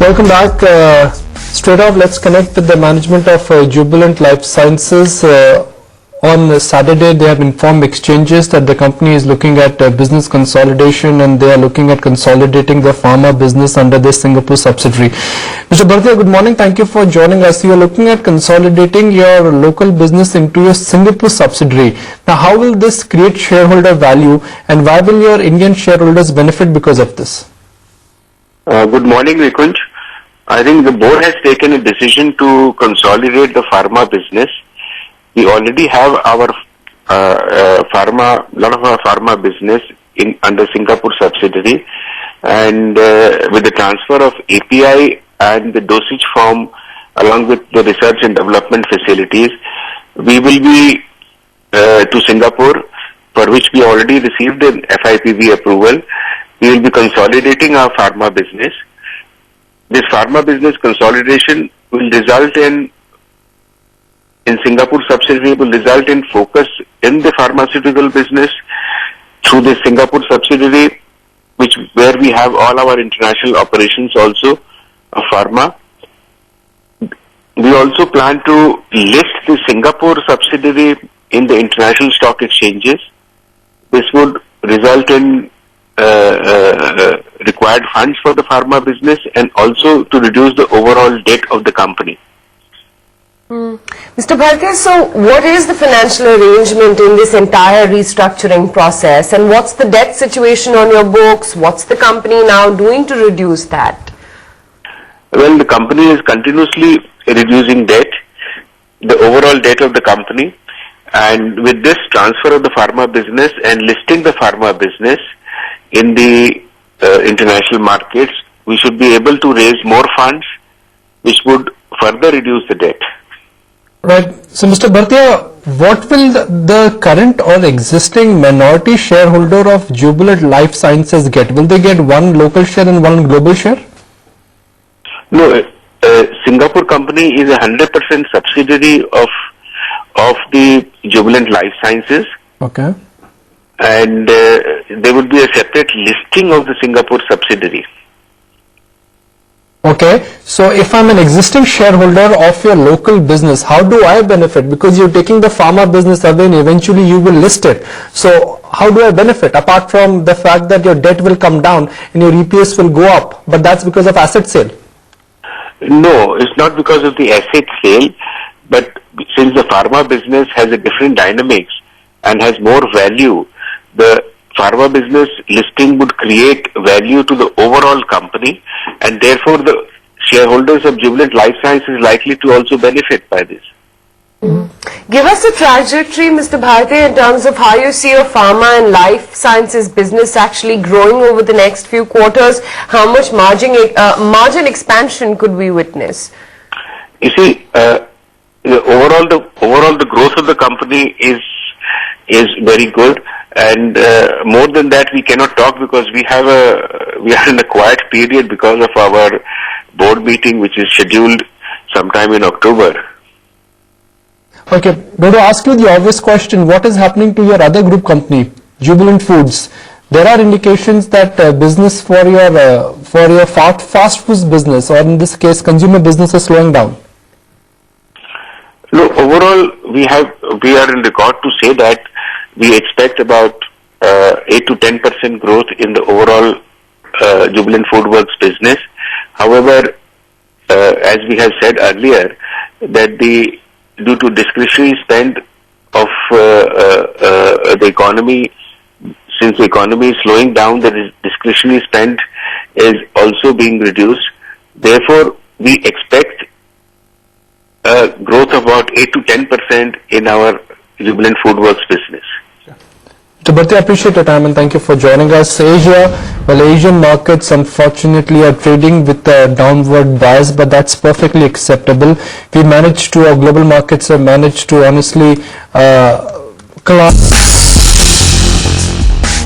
Welcome back. Straight off, let's connect with the management of Jubilant Life Sciences. On Saturday, they have informed exchanges that the company is looking at business consolidation and they are looking at consolidating the pharma business under their Singapore subsidiary. Mr. Bhartia, good morning. Thank you for joining us. You are looking at consolidating your local business into a Singapore subsidiary. Now, how will this create shareholder value and why will your Indian shareholders benefit because of this? Good morning, Vikunj. I think the board has taken a decision to consolidate the pharma business. We already have our lot of our pharma business under Singapore subsidiary, and with the transfer of API and the dosage form along with the research and development facilities, we will be to Singapore, for which we already received an FIPB approval. We will be consolidating our pharma business. This pharma business consolidation will result in Singapore subsidiary will result in focus in the pharmaceutical business through the Singapore subsidiary, where we have all our international operations also of pharma. We also plan to list the Singapore subsidiary in the international stock exchanges. This would result in required funds for the pharma business and also to reduce the overall debt of the company. Mr. Bhartia, so what is the financial arrangement in this entire restructuring process and what's the debt situation on your books? What's the company now doing to reduce that? Well, the company is continuously reducing debt, the overall debt of the company, and with this transfer of the pharma business and listing the pharma business in the international markets, we should be able to raise more funds which would further reduce the debt. Right. So, Mr. Bhartia, what will the current or existing minority shareholder of Jubilant Life Sciences get? Will they get one local share and one global share? No, Singapore company is a 100% subsidiary of the Jubilant Life Sciences. Okay. And there would be a separate listing of the Singapore subsidiary. Okay, so if I'm an existing shareholder of your local business, how do I benefit? Because you're taking the pharma business away and eventually you will list it. So how do I benefit apart from the fact that your debt will come down and your EPS will go up, but that's because of asset sale? No, it's not because of the asset sale, but since the pharma business has a different dynamics and has more value, the pharma business listing would create value to the overall company, and therefore the shareholders of Jubilant Life Sciences is likely to also benefit by this. Give us a trajectory, Mr. Bhartia, in terms of how you see your pharma and life sciences business actually growing over the next few quarters. How much margin expansion could we witness? You see, overall the growth of the company is very good. And more than that, we cannot talk because we are in a quiet period because of our board meeting, which is scheduled sometime in October. Okay, I'm going to ask you the obvious question. What is happening to your other group company, Jubilant Foods? There are indications that business for your fast foods business, or in this case, consumer business, is slowing down. No, overall, we are in record to say that we expect about 8 to 10% growth in the overall Jubilant Foodworks business. However, as we have said earlier, that due to discretionary spend of the economy, since the economy is slowing down, the discretionary spend is also being reduced. Therefore, we expect a growth of about 8 to 10% in our Jubilant Foodworks business. Mr. Bhartia, I appreciate your time and thank you for joining us. Asian markets unfortunately are trading with a downward bias, but that's perfectly acceptable. Our global markets have managed to honestly collapse.